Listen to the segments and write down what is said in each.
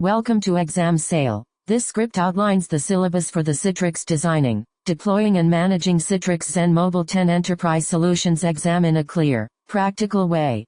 Welcome to Exam Sale. This script outlines the syllabus for the Citrix Designing, Deploying and Managing Citrix XenMobile 10 Enterprise Solutions exam in a clear, practical way.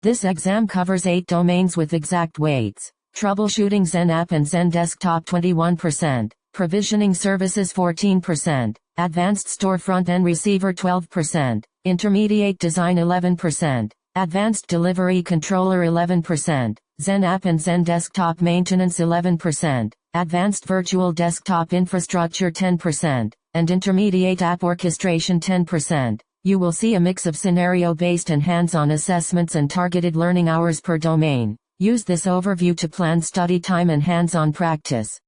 This exam covers 8 domains with exact weights. Troubleshooting XenApp and XenDesktop 21%, Provisioning Services 14%, Advanced Storefront and Receiver 12%, Intermediate Design 11%, Advanced Delivery Controller 11%, XenApp and XenDesktop Maintenance 11%, Advanced Virtual Desktop Infrastructure 10%, and Intermediate App Orchestration 10%. You will see a mix of scenario-based and hands-on assessments and targeted learning hours per domain. Use this overview to plan study time and hands-on practice.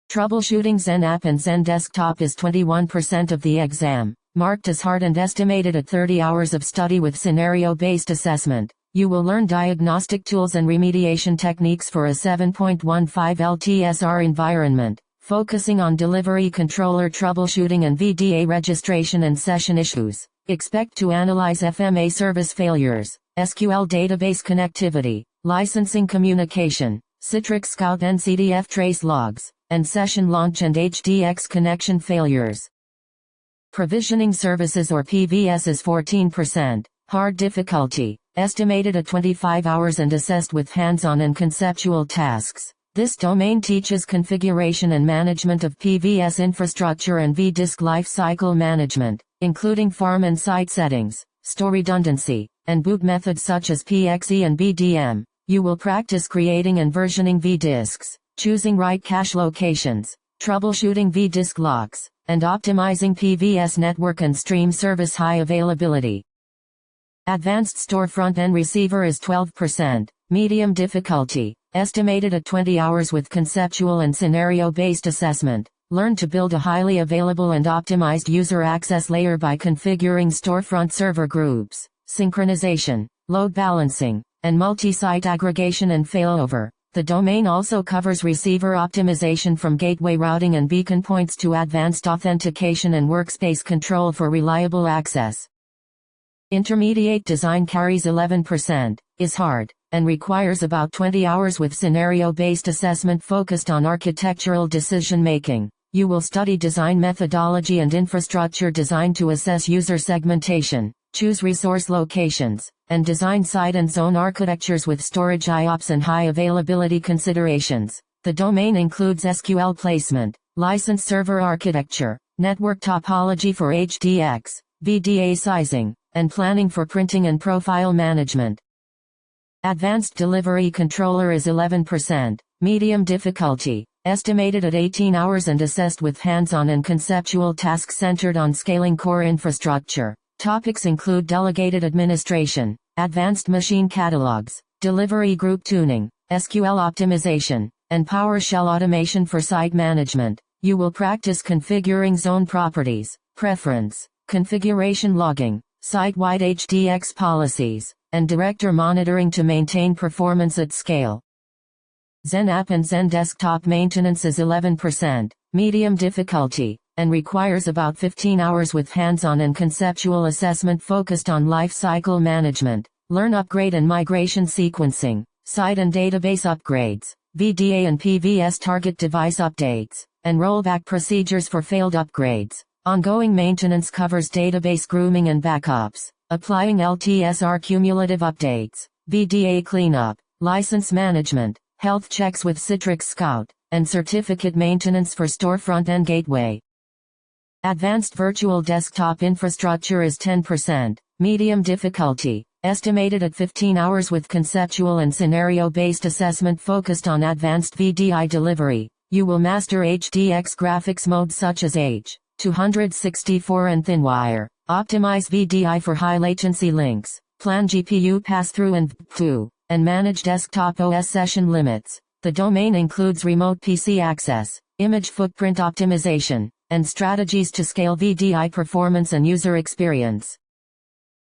Troubleshooting XenApp and XenDesktop is 21% of the exam, marked as hard and estimated at 30 hours of study with scenario-based assessment. You will learn diagnostic tools and remediation techniques for a 7.15 LTSR environment, focusing on delivery controller troubleshooting and VDA registration and session issues. Expect to analyze FMA service failures, SQL database connectivity, licensing communication, Citrix Scout and CDF trace logs, and session launch and HDX connection failures. Provisioning Services or PVS is 14%, hard difficulty, estimated at 25 hours and assessed with hands-on and conceptual tasks. This domain teaches configuration and management of PVS infrastructure and vDisk lifecycle management, including farm and site settings, store redundancy, and boot methods such as PXE and BDM. You will practice creating and versioning vDisks, choosing right cache locations, troubleshooting vDisk locks, and optimizing PVS network and stream service high availability. Advanced Storefront and Receiver is 12%, medium difficulty, estimated at 20 hours with conceptual and scenario-based assessment. Learn to build a highly available and optimized user access layer by configuring storefront server groups, synchronization, load balancing, and multi-site aggregation and failover. The domain also covers receiver optimization from gateway routing and beacon points to advanced authentication and workspace control for reliable access. Intermediate Design carries 11%, is hard, and requires about 20 hours with scenario-based assessment focused on architectural decision-making. You will study design methodology and infrastructure design to assess user segmentation, choose resource locations, and design site and zone architectures with storage IOPS and high availability considerations. The domain includes SQL placement, license server architecture, network topology for HDX, VDA sizing, and planning for printing and profile management. Advanced Delivery Controller is 11%, medium difficulty, estimated at 18 hours and assessed with hands-on and conceptual tasks centered on scaling core infrastructure. Topics include delegated administration, advanced machine catalogs, delivery group tuning, SQL optimization, and PowerShell automation for site management. You will practice configuring zone properties, preference, configuration logging, site-wide HDX policies, and director monitoring to maintain performance at scale. XenApp and XenDesktop maintenance is 11%, medium difficulty, and requires about 15 hours with hands-on and conceptual assessment focused on lifecycle management. Learn upgrade and migration sequencing, site and database upgrades, VDA and PVS target device updates, and rollback procedures for failed upgrades. Ongoing maintenance covers database grooming and backups, applying LTSR cumulative updates, VDA cleanup, license management, health checks with Citrix Scout, and certificate maintenance for storefront and gateway. Advanced Virtual Desktop Infrastructure is 10%, medium difficulty, estimated at 15 hours with conceptual and scenario-based assessment focused on advanced VDI delivery. You will master HDX graphics modes such as H264 and ThinWire, optimize VDI for high latency links, plan GPU pass-through and VPU, and manage desktop OS session limits. The domain includes remote PC access, image footprint optimization, and strategies to scale VDI performance and user experience.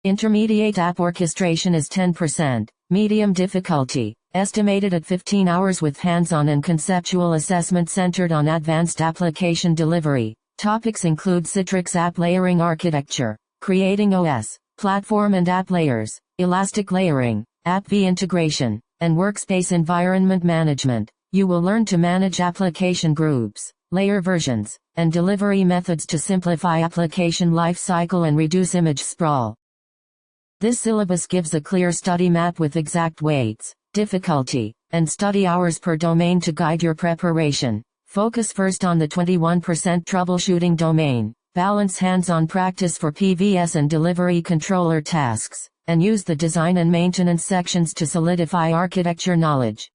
Intermediate App Orchestration is 10%, medium difficulty, estimated at 15 hours with hands-on and conceptual assessment centered on advanced application delivery. Topics include Citrix App Layering Architecture, creating OS, platform and app layers, elastic layering, app v integration, and workspace environment management. You will learn to manage application groups, layer versions, and delivery methods to simplify application lifecycle and reduce image sprawl. This syllabus gives a clear study map with exact weights, difficulty, and study hours per domain to guide your preparation. Focus first on the 21% troubleshooting domain, balance hands-on practice for PVS and delivery controller tasks, and use the design and maintenance sections to solidify architecture knowledge.